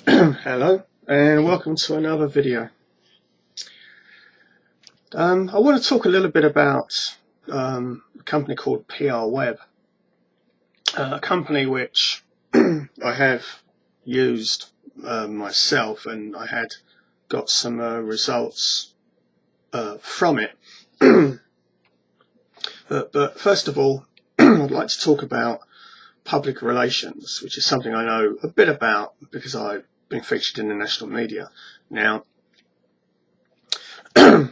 Hello and welcome to another video. I want to talk a little bit about a company called PRWeb, a company which I have used myself, and I had got some results from it. But first of all, I'd like to talk about public relations, which is something I know a bit about because I've been featured in the national media. Now, PR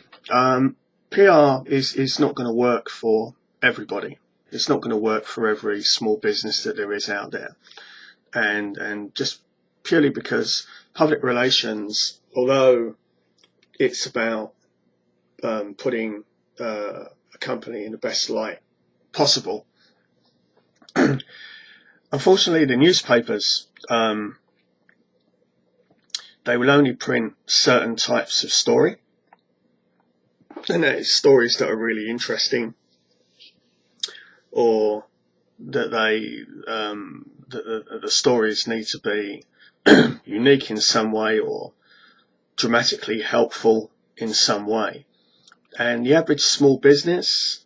is not going to work for everybody. It's not going to work for every small business that there is out there, and just purely because public relations, although it's about putting a company in the best light possible, unfortunately the newspapers, they will only print certain types of story, and that is stories that are really interesting, or that the stories need to be unique in some way or dramatically helpful in some way. And the average small business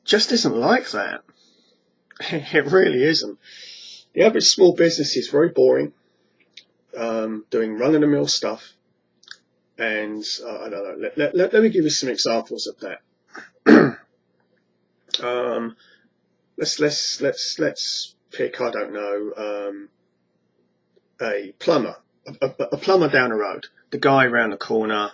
just isn't like that. It really isn't. The average small business is very boring, doing run-of-the-mill stuff, and I don't know. Let me give you some examples of that. Let's pick, I don't know, a plumber, a plumber down the road. The guy around the corner,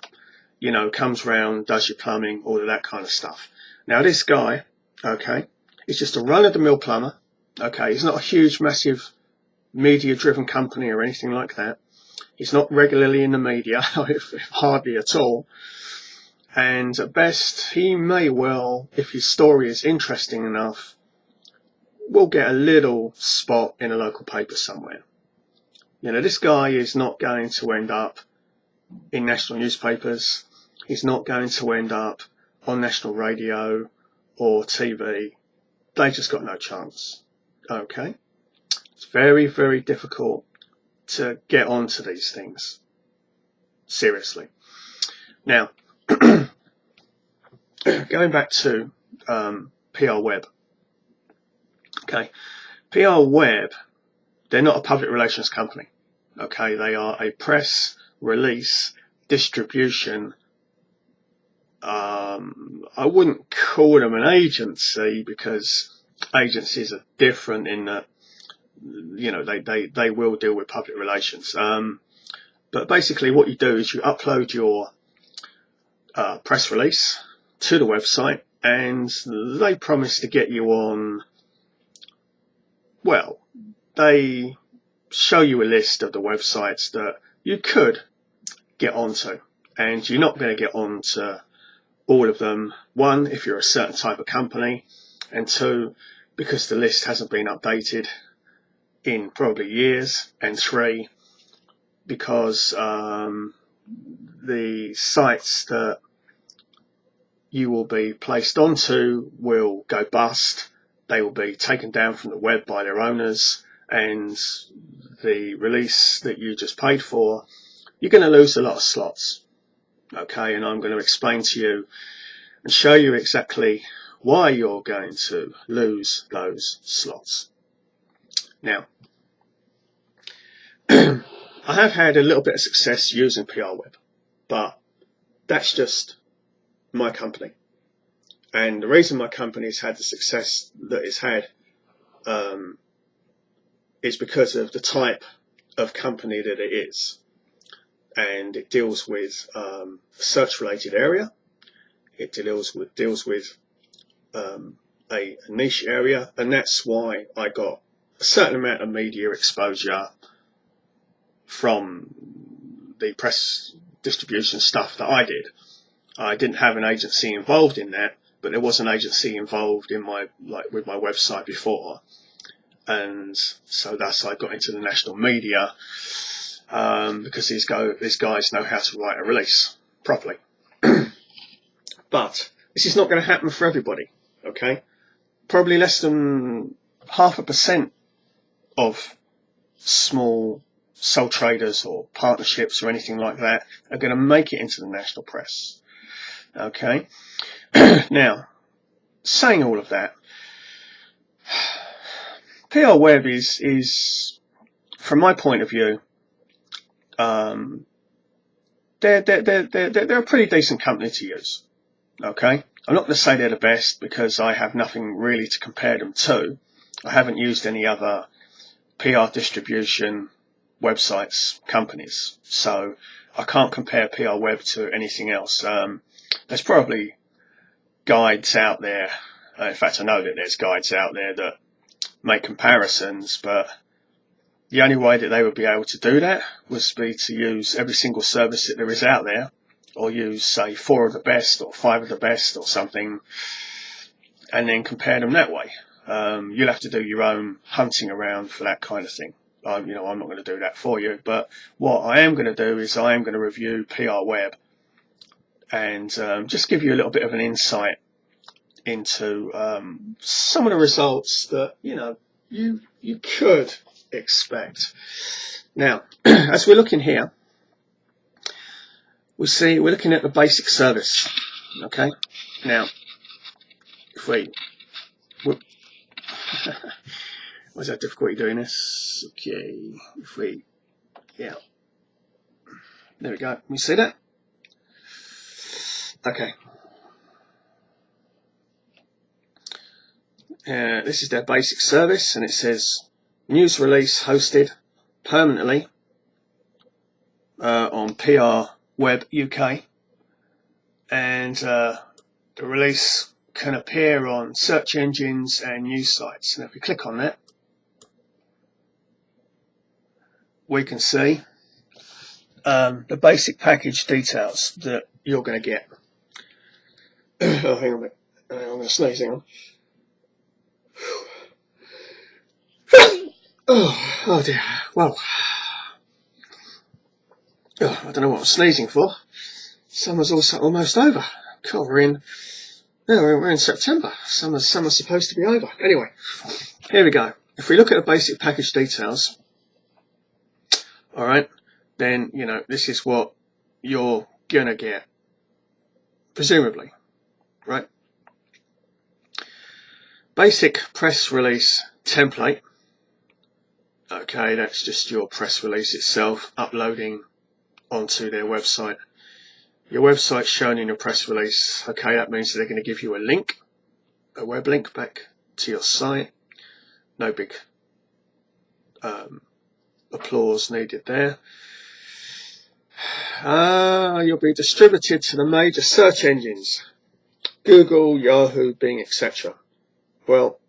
you know, comes round, does your plumbing, all of that kind of stuff. Now this guy, okay, is just a run-of-the-mill plumber. Okay, he's not a huge, massive, media-driven company or anything like that. He's not regularly in the media, if hardly at all. And at best, he may well, if his story is interesting enough, will get a little spot in a local paper somewhere. You know, this guy is not going to end up in national newspapers. He's not going to end up on national radio or TV. They just got no chance. Okay? It's very, very difficult to get onto these things. Seriously. Now, going back to PRWeb. Okay, PRWeb, they're not a public relations company. Okay, they are a press release distribution. I wouldn't call them an agency, because agencies are different in that, you know, they will deal with public relations. But basically what you do is you upload your press release to the website, and they promise to get you on, well, they show you a list of the websites that you could get onto, and you're not going to get onto all of them. One, if you're a certain type of company, and two, because the list hasn't been updated in probably years, and three, because the sites that you will be placed onto will go bust. They will be taken down from the web by their owners, and the release that you just paid for, you're going to lose a lot of slots. Okay, and I'm going to explain to you and show you exactly why you're going to lose those slots. Now, I have had a little bit of success using PRWeb, but that's just my company. And the reason my company has had the success that it's had is because of the type of company that it is. And it deals with a search-related area. It deals with a niche area, and that's why I got a certain amount of media exposure from the press distribution stuff that I did. I didn't have an agency involved in that, but there was an agency involved in with my website before, and so thus I got into the national media, because these guys know how to write a release properly. But this is not going to happen for everybody. Okay, probably less than 0.5% of small sole traders or partnerships or anything like that are going to make it into the national press. Okay. Now, saying all of that, PRWeb is, from my point of view, they're a pretty decent company to use. Okay, I'm not going to say they're the best because I have nothing really to compare them to. I haven't used any other PR distribution websites companies, so I can't compare PRWeb to anything else. There's probably guides out there. In fact, I know that there's guides out there that make comparisons, but the only way that they would be able to do that was be to use every single service that there is out there, or use, say, 4 of the best or 5 of the best or something, and then compare them that way. You'll have to do your own hunting around for that kind of thing. I'm not going to do that for you, but what I am going to do is I am going to review PRWeb and just give you a little bit of an insight into some of the results that you could expect. Now, as we're looking here, we're looking at the basic service. Okay. Now, if we why's that difficulty doing this? Okay. There we go. Can you see that? Okay. This is their basic service, and it says news release hosted permanently on PRWeb UK, and the release can appear on search engines and news sites. And if we click on that, we can see the basic package details that you're going to get. Oh, hang on a minute. I'm going to sneeze. Hang on. Oh dear. Well, I don't know what I'm sneezing for. Summer's also almost over. God, we're in September. Summer's supposed to be over. Anyway, here we go. If we look at the basic package details, all right, then this is what you're gonna get, presumably, right? Basic press release template. Okay, that's just your press release itself uploading onto their website. Your website's shown in your press release. Okay, that means that they're going to give you a link, a web link back to your site. No big applause needed there. You'll be distributed to the major search engines: Google, Yahoo, Bing, etc. Well,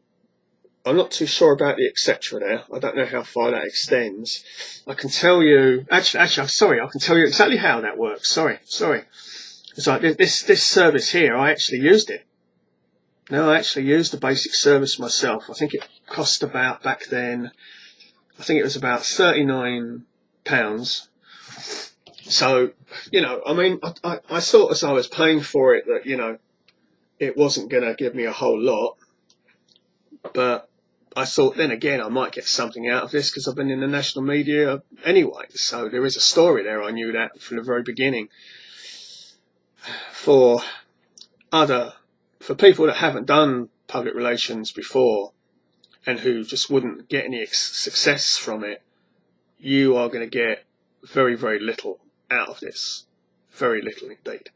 I'm not too sure about the etc. there. I don't know how far that extends. I can tell you, actually, sorry, I can tell you exactly how that works. Sorry. It's like this service here, I actually used it. No, I actually used the basic service myself. I think it cost about, back then, I think it was about £39. So, I mean, I thought as I was paying for it that, it wasn't going to give me a whole lot. But I thought then again I might get something out of this because I've been in the national media anyway. So there is a story there. I knew that from the very beginning. For people that haven't done public relations before and who just wouldn't get any success from it, you are going to get very, very little out of this. Very little indeed.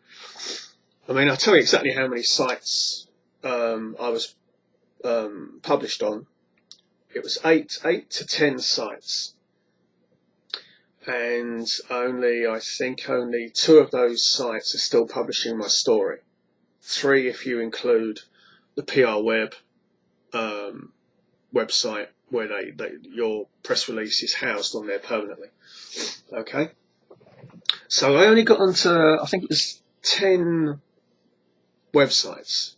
I mean, I'll tell you exactly how many sites I was published on. It was 8 to 10 sites, and I think only 2 of those sites are still publishing my story. 3 if you include the PRWeb website where your press release is housed on there permanently. Okay, so I only got onto, I think it was 10 websites,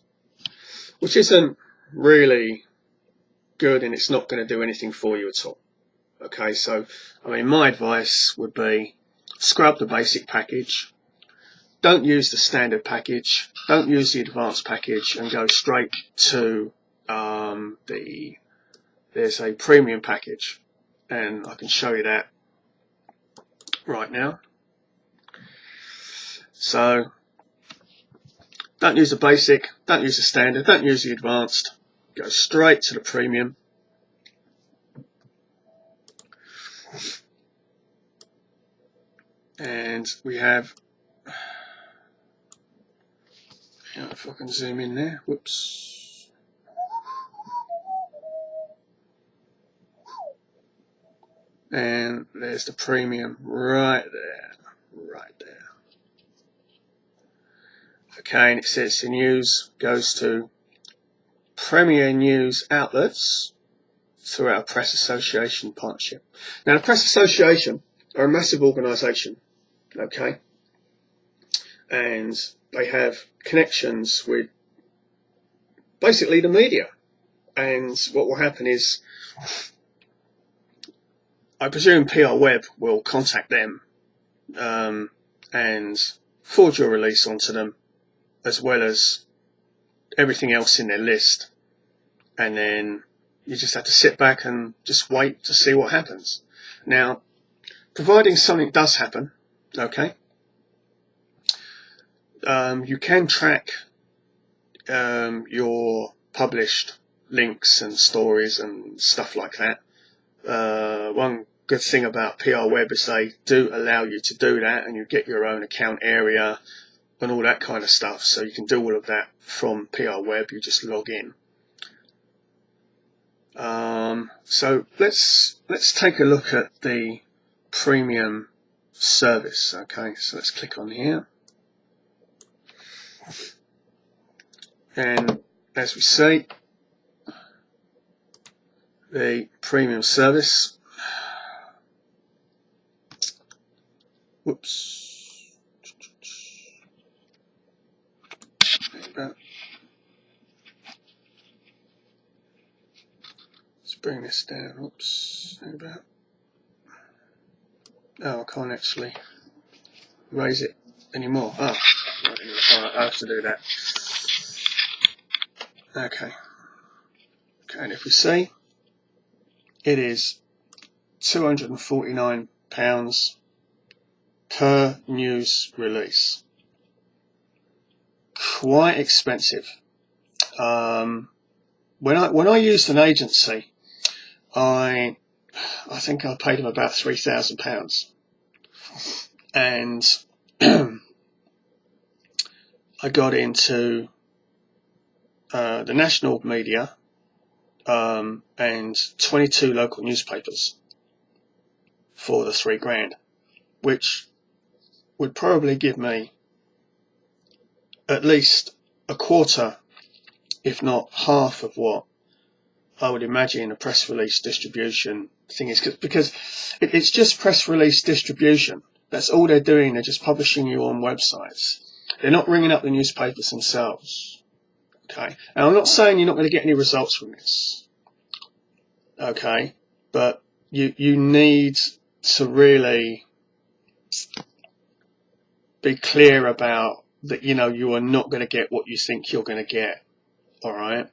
which isn't really good, and it's not going to do anything for you at all. Okay, so I mean, my advice would be scrub the basic package, don't use the standard package, don't use the advanced package, and go straight to there's a premium package, and I can show you that right now. So don't use the basic, don't use the standard, don't use the advanced. Go straight to the premium. And we have, if I can zoom in there, whoops. And there's the premium right there, right there. Okay, and it says the news goes to premier news outlets through our Press Association partnership. Now, the Press Association are a massive organisation, okay, and they have connections with basically the media. And what will happen is, I presume PRWeb will contact them and forward your release onto them, as well as everything else in their list, and then you just have to sit back and just wait to see what happens. Now, providing something does happen, okay, you can track your published links and stories and stuff like that. One good thing about PRWeb is they do allow you to do that, and you get your own account area and all that kind of stuff, so you can do all of that from PRWeb. You just log in. So let's take a look at the premium service. Okay, so let's click on here, and as we see, the premium service, whoops, let's bring this down. Oops, oh, I can't actually raise it anymore. Oh, alright, I have to do that. Okay, and if we see, it is £249 per news release. Quite expensive. When I used an agency, I think I paid them about £3,000, and I got into the national media and 22 local newspapers for the £3,000, which would probably give me at least a quarter, if not half, of what I would imagine a press release distribution thing is, because it's just press release distribution. That's all they're doing. They're just publishing you on websites. They're not ringing up the newspapers themselves. Okay, and I'm not saying you're not going to get any results from this. Okay, but you need to really be clear about that. You know, you are not going to get what you think you're going to get. All right.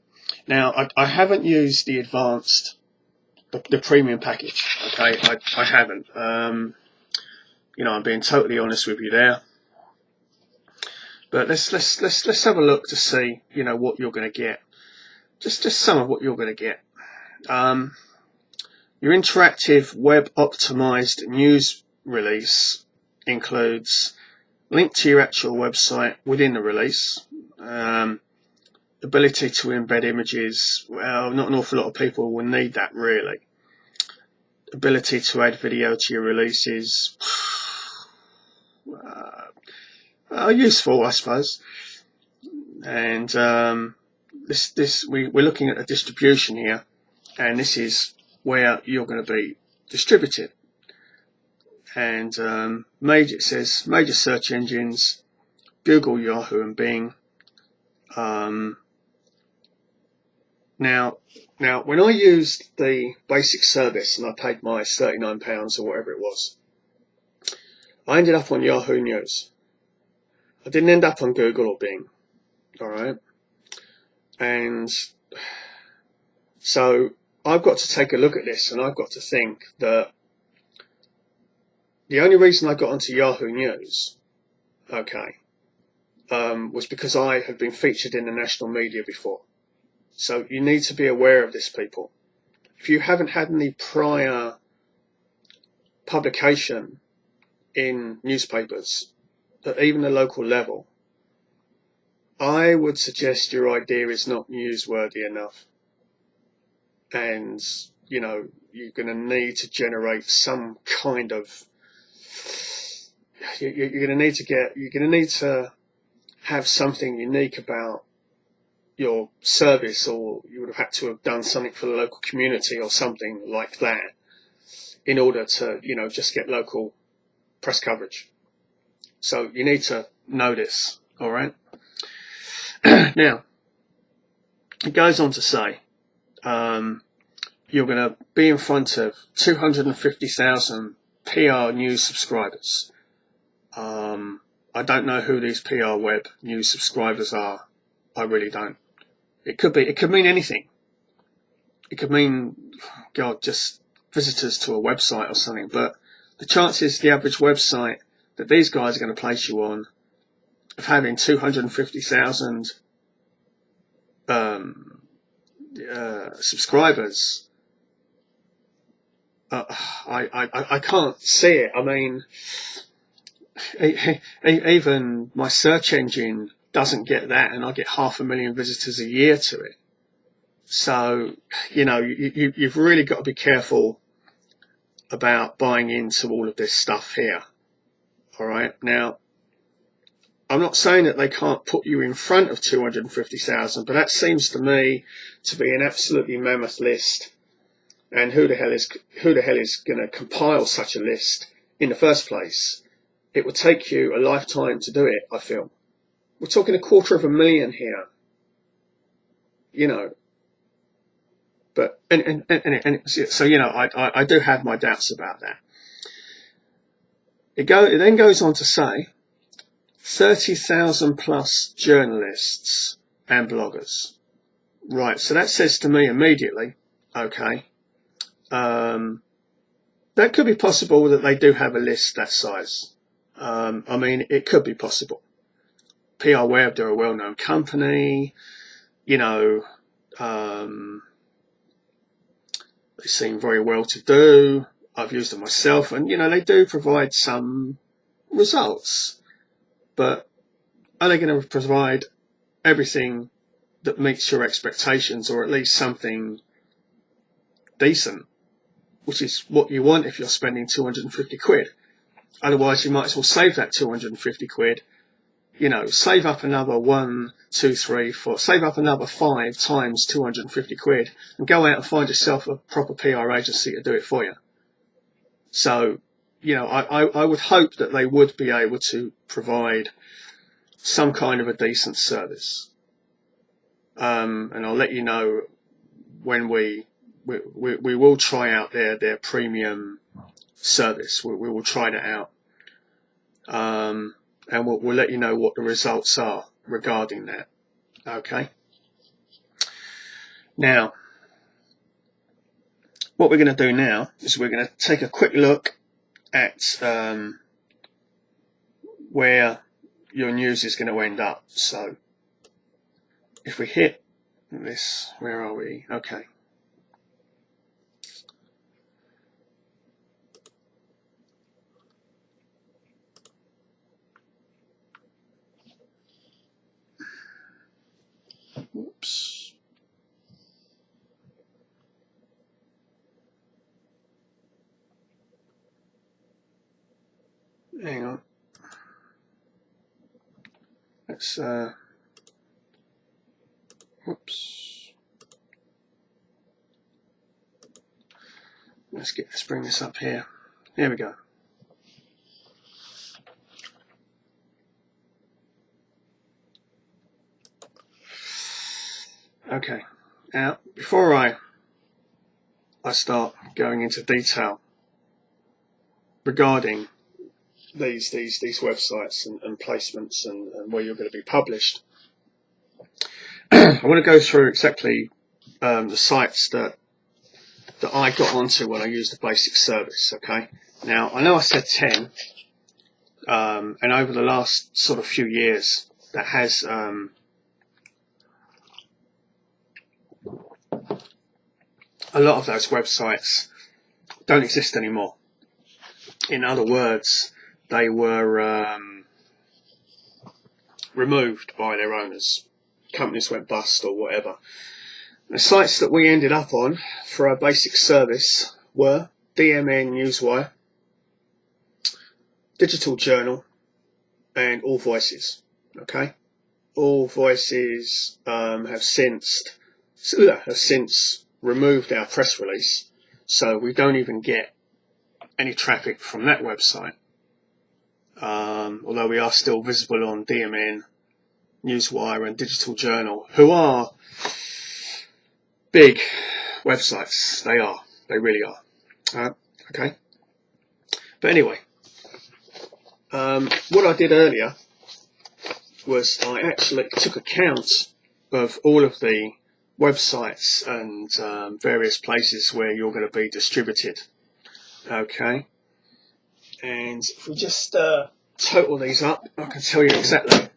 Now, I haven't used the advanced, the premium package. Okay, I haven't. You know, I'm being totally honest with you there. But let's have a look to see, you know, what you're going to get. Just some of what you're going to get. Your interactive web optimized news release includes link to your actual website within the release. Ability to embed images, well, not an awful lot of people will need that, really. Ability to add video to your releases, useful, I suppose. And we're looking at a distribution here, and this is where you're going to be distributed. And it says major search engines, Google, Yahoo, and Bing. Now, when I used the basic service and I paid my £39 or whatever it was, I ended up on Yahoo News. I didn't end up on Google or Bing. All right, and so I've got to take a look at this, and I've got to think that the only reason I got onto Yahoo News, okay, was because I had been featured in the national media before. So you need to be aware of this, people. If you haven't had any prior publication in newspapers at even the local level, I would suggest your idea is not newsworthy enough. And, you know, you're going to need to generate some kind of, you're going to need to have something unique about your service, or you would have had to have done something for the local community or something like that in order to, you know, just get local press coverage. So you need to know this, all right? Now, it goes on to say, you're going to be in front of 250,000 PR news subscribers. I don't know who these PRWeb news subscribers are. I really don't. It could mean anything. It could mean, God, just visitors to a website or something. But the chances the average website that these guys are going to place you on of having 250,000 subscribers, I can't see it. I mean, even my search engine doesn't get that, and I get 500,000 visitors a year to it. So, you know, you've really got to be careful about buying into all of this stuff here. All right. Now, I'm not saying that they can't put you in front of 250,000, but that seems to me to be an absolutely mammoth list. And who the hell is going to compile such a list in the first place? It would take you a lifetime to do it, I feel. We're talking 250,000 here, you know. But and so, you know, I do have my doubts about that. It then goes on to say 30,000 plus journalists and bloggers. Right, so that says to me immediately, okay, that could be possible that they do have a list that size. I mean, it could be possible. PRWeb, they're a well-known company, you know, they seem very well to do. I've used them myself, and, you know, they do provide some results. But are they going to provide everything that meets your expectations, or at least something decent, which is what you want if you're spending 250 quid? Otherwise, you might as well save that 250 quid, you know, save up another 1, 2, 3, 4, save up another 5 times 250 quid and go out and find yourself a proper PR agency to do it for you. So, you know, I would hope that they would be able to provide some kind of a decent service. And I'll let you know when we will try out their premium service. We will try that out. And we'll let you know what the results are regarding that. Okay. Now, what we're going to do now is we're going to take a quick look at where your news is going to end up. So if we hit this, where are we? Okay. Oops. Hang on. Let's whoops. Let's bring this up here. There we go. Okay. Now, before I start going into detail regarding these websites and placements and where you're going to be published, I want to go through exactly the sites that I got onto when I used the basic service. Okay. Now, I know I said 10, and over the last sort of few years, that has a lot of those websites don't exist anymore. In other words, they were removed by their owners. Companies went bust or whatever. The sites that we ended up on for our basic service were DMN Newswire, Digital Journal, and All Voices. Okay, All Voices have since removed our press release, so we don't even get any traffic from that website. Although we are still visible on DMN, Newswire, and Digital Journal, who are big websites. They really are. Okay. But anyway, what I did earlier was I actually took account of all of the websites and various places where you're going to be distributed. Okay. And if we just total these up, I can tell you exactly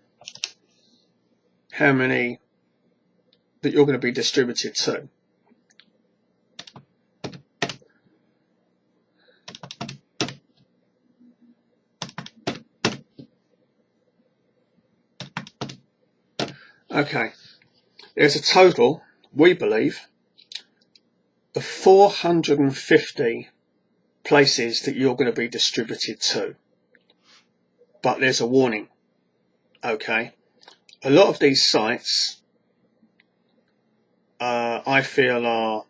how many that you're going to be distributed to. Okay, there's a total, we believe, of 450 places that you're going to be distributed to. But there's a warning. Okay, a lot of these sites I feel are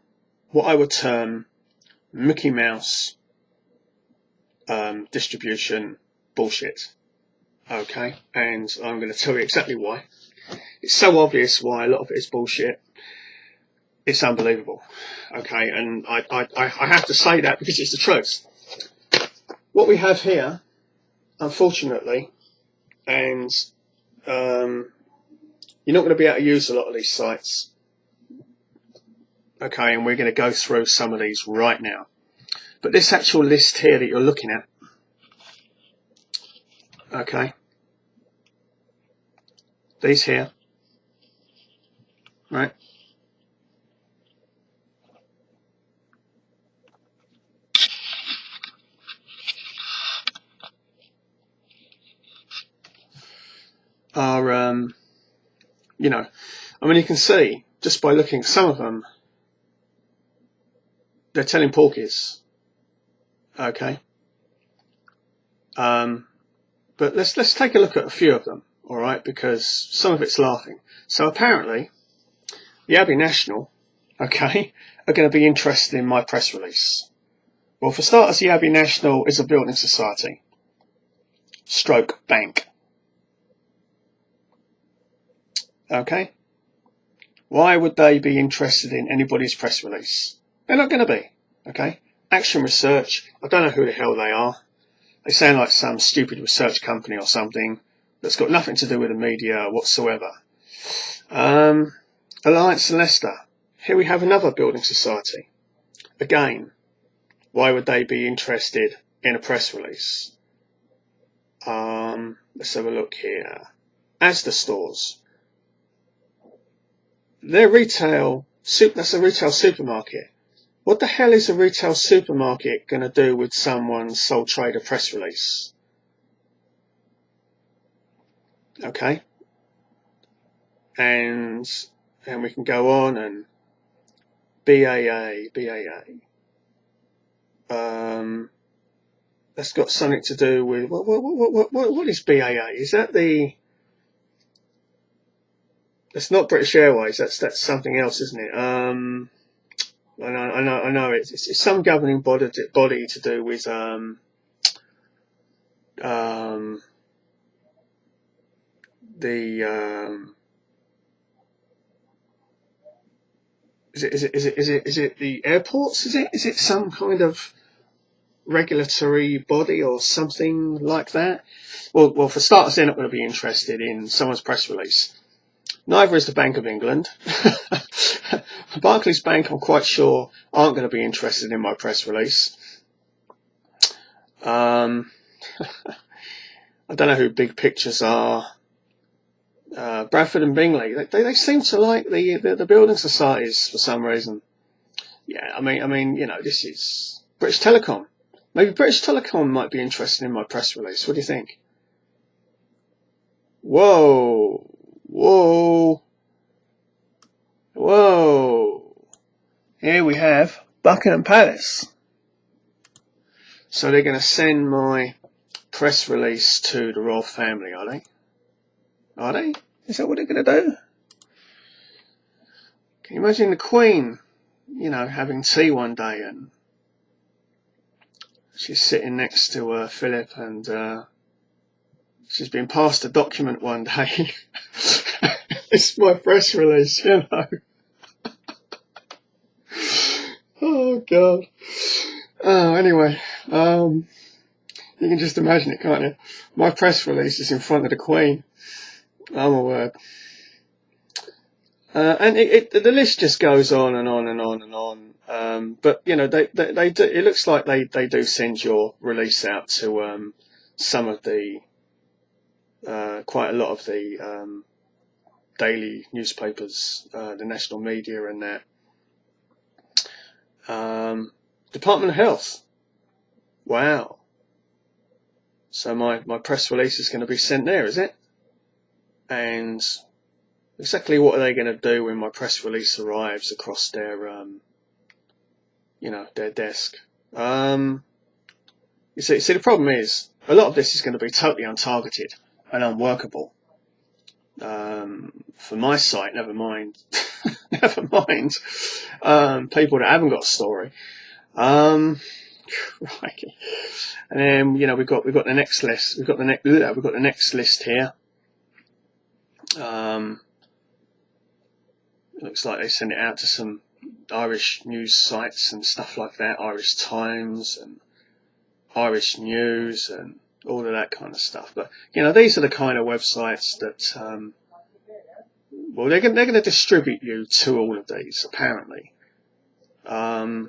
what I would term Mickey Mouse distribution bullshit. Okay, and I'm going to tell you exactly why. It's so obvious why a lot of it is bullshit. It's unbelievable. Okay, and I have to say that because it's the truth. What we have here, unfortunately, and you're not going to be able to use a lot of these sites. Okay, and we're going to go through some of these right now. But this actual list here that you're looking at, okay, these here, right, are, you know, I mean, you can see just by looking, some of them, they're telling porkies. Okay. But let's take a look at a few of them, all right, because some of it's laughing. So apparently, the Abbey National, okay, are going to be interested in my press release. Well, for starters, the Abbey National is a building society, stroke bank. Okay. Why would they be interested in anybody's press release? They're not going to be. Okay. Action Research, I don't know who the hell they are. They sound like some stupid research company or something that's got nothing to do with the media whatsoever. Alliance and Leicester, here we have another building society. Again, why would they be interested in a press release? Let's have a look here. Asda stores. They're retail, that's a retail supermarket. What the hell is a retail supermarket going to do with someone's sole trader press release? Okay. And we can go on and BAA. That's got something to do with, what is BAA? Is that the... That's not British Airways. That's something else, isn't it? I know. It's some governing body to do with is it the airports? Is it some kind of regulatory body or something like that? Well, for starters, they're not going to be interested in someone's press release. Neither is the Bank of England. Barclays Bank, I'm quite sure, aren't going to be interested in my press release. I don't know who Big Pictures are. Bradford and Bingley. They seem to like the building societies for some reason. Yeah, I mean, you know, this is British Telecom. Maybe British Telecom might be interested in my press release. What do you think? Whoa, whoa, whoa. Here we have Buckingham Palace. So they're going to send my press release to the royal family, are they? Are they? Is that what they're going to do? Can you imagine the Queen, you know, having tea one day and she's sitting next to Philip and she's been passed a document one day. It's my press release, you know. Oh, God. Oh, anyway, you can just imagine it, can't you? My press release is in front of the Queen. Oh, my word. And the list just goes on and on and on and on. But, you know, they do, it looks like they do send your release out to some of the, quite a lot of the daily newspapers, the national media and that. Department of Health. Wow. So my press release is going to be sent there, is it? And exactly what are they going to do when my press release arrives across their, you know, their desk? You see, the problem is a lot of this is going to be totally untargeted and unworkable. For my site, never mind, never mind, people that haven't got a story. Right. And then, you know, we've got the next list. We've got the next list here. It looks like they send it out to some Irish news sites and stuff like that, Irish Times and Irish News and all of that kind of stuff. But, you know, these are the kind of websites that, well, they're going to distribute you to all of these, apparently. I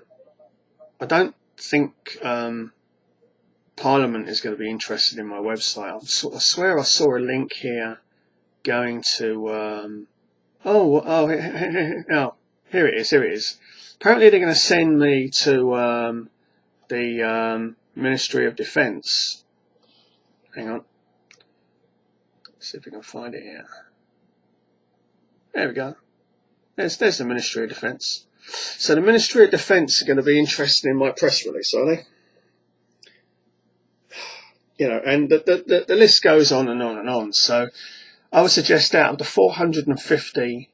don't think Parliament is going to be interested in my website. I swear I saw a link here going to... Oh, here it is. Apparently they're going to send me to the Ministry of Defence. Hang on. Let's see if we can find it here. There we go. There's the Ministry of Defence. So the Ministry of Defence are going to be interested in my press release, are they? You know, and the list goes on and on and on. So I would suggest out of the 450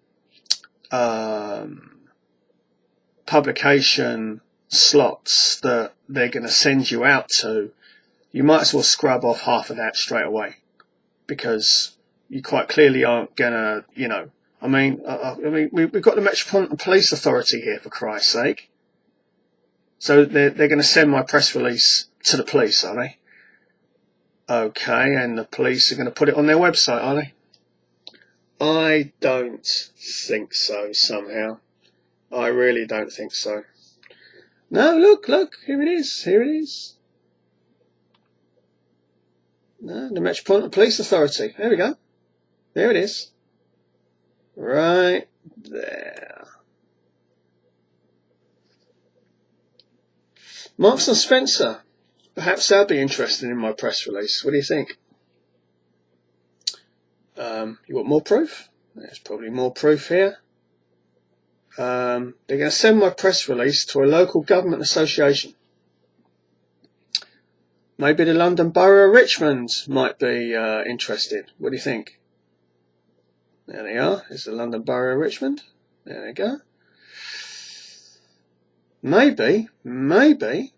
publication slots that they're going to send you out to, you might as well scrub off half of that straight away, because you quite clearly aren't going to, you know, I mean, we've got the Metropolitan Police Authority here, for Christ's sake. So they're going to send my press release to the police, are they? Okay, and the police are going to put it on their website, are they? I don't think so, somehow. I really don't think so. No, look, here it is. No, the Metropolitan Police Authority. There we go. There it is. Right there. Marks and Spencer. Perhaps they'll be interested in my press release. What do you think? You want more proof? There's probably more proof here. They're going to send my press release to a local government association. Maybe the London Borough of Richmond might be interested. What do you think? There they are. There's the London Borough of Richmond. There they go. Maybe the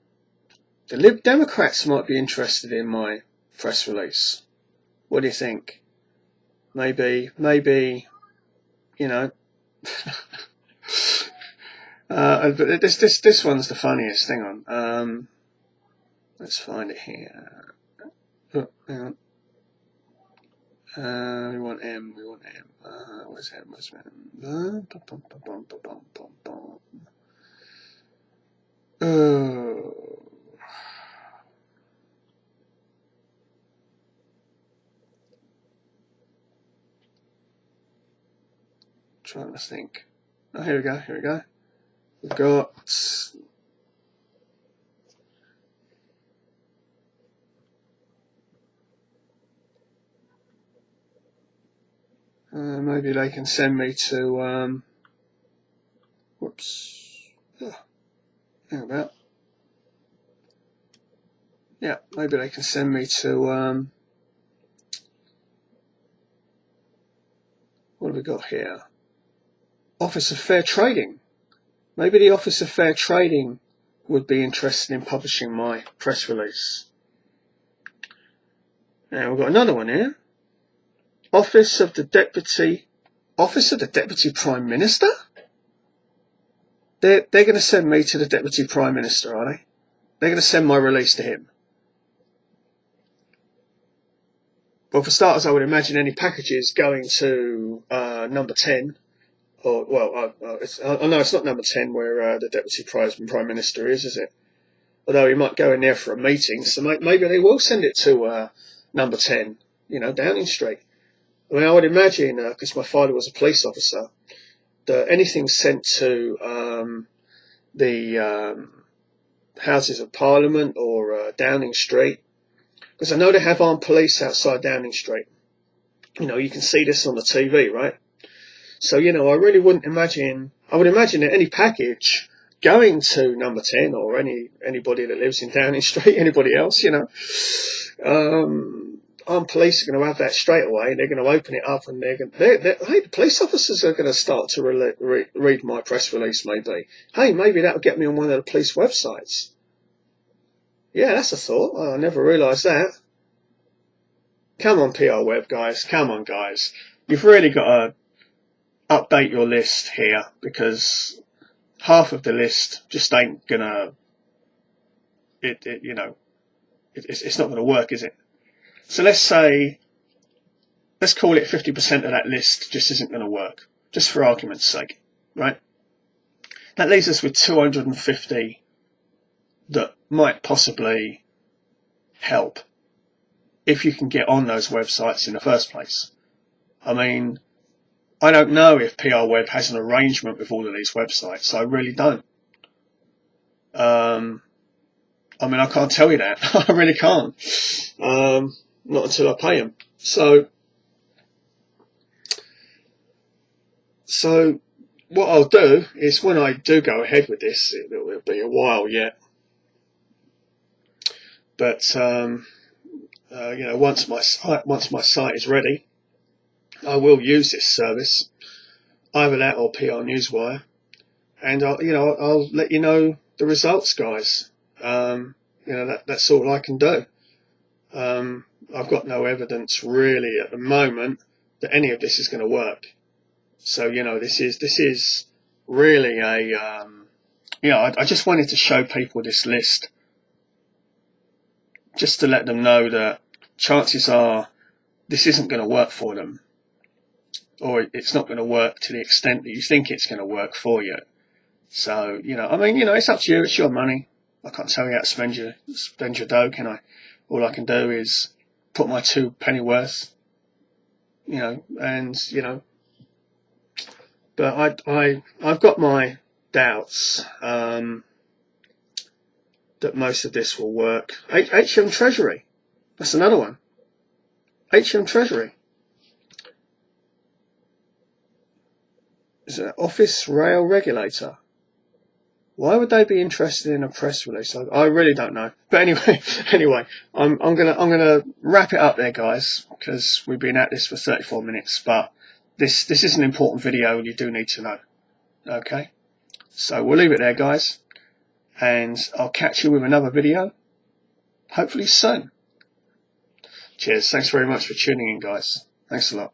Lib Democrats might be interested in my press release. What do you think? Maybe, you know. But this one's the funniest. Hang on. Let's find it here. Oh, hang on. We want M. Where's M? Oh. trying to think. Oh, here we go. Here we go. We've got. Maybe they can send me to. Whoops. Oh, how about? Yeah, maybe they can send me to. What have we got here? Office of Fair Trading. Maybe the Office of Fair Trading would be interested in publishing my press release. Now we've got another one here. Office of the Deputy Prime Minister? They're going to send me to the Deputy Prime Minister, are they? They're going to send my release to him. Well, for starters, I would imagine any packages going to number 10, or well, I know it's not number 10 where the Deputy Prime Minister is it? Although he might go in there for a meeting, so maybe they will send it to number 10, Downing Street. I mean, I would imagine, because my father was a police officer, that anything sent to the Houses of Parliament or Downing Street, because I know they have armed police outside Downing Street. You can see this on the TV, right? So, I really wouldn't imagine, I would imagine that any package going to number 10 or anybody that lives in Downing Street, anybody else, armed police are going to have that straight away. They're going to open it up and hey, the police officers are going to start to read my press release, maybe. Hey, maybe that'll get me on one of the police websites. Yeah, that's a thought. Oh, I never realised that. Come on, PRWeb guys. Come on, guys. You've really got to update your list here, because half of the list just ain't gonna. It's not gonna work, is it? So let's call it 50% of that list just isn't going to work, just for argument's sake, right? That leaves us with 250 that might possibly help if you can get on those websites in the first place. I mean, I don't know if PRWeb has an arrangement with all of these websites. I really don't. I mean, I can't tell you that. I really can't. Not until I pay them. So what I'll do is, when I do go ahead with this, it'll be a while yet. But once my site is ready, I will use this service, either that or PR Newswire, and I'll let you know the results, guys. That's all I can do. I've got no evidence really at the moment that any of this is going to work. So this is really a I just wanted to show people this list, just to let them know that chances are this isn't going to work for them, or it's not going to work to the extent that you think it's going to work for you. So it's up to you. It's your money. I can't tell you how to spend your dough, can I? All I can do is put my 2 penny worth, but I've got my doubts that most of this will work. HM Treasury, that's another one. HM Treasury is an office rail regulator. Why would they be interested in a press release? I really don't know. But anyway, I'm gonna wrap it up there, guys, because we've been at this for 34 minutes. But this is an important video, and you do need to know. Okay, so we'll leave it there, guys, and I'll catch you with another video, hopefully soon. Cheers. Thanks very much for tuning in, guys. Thanks a lot.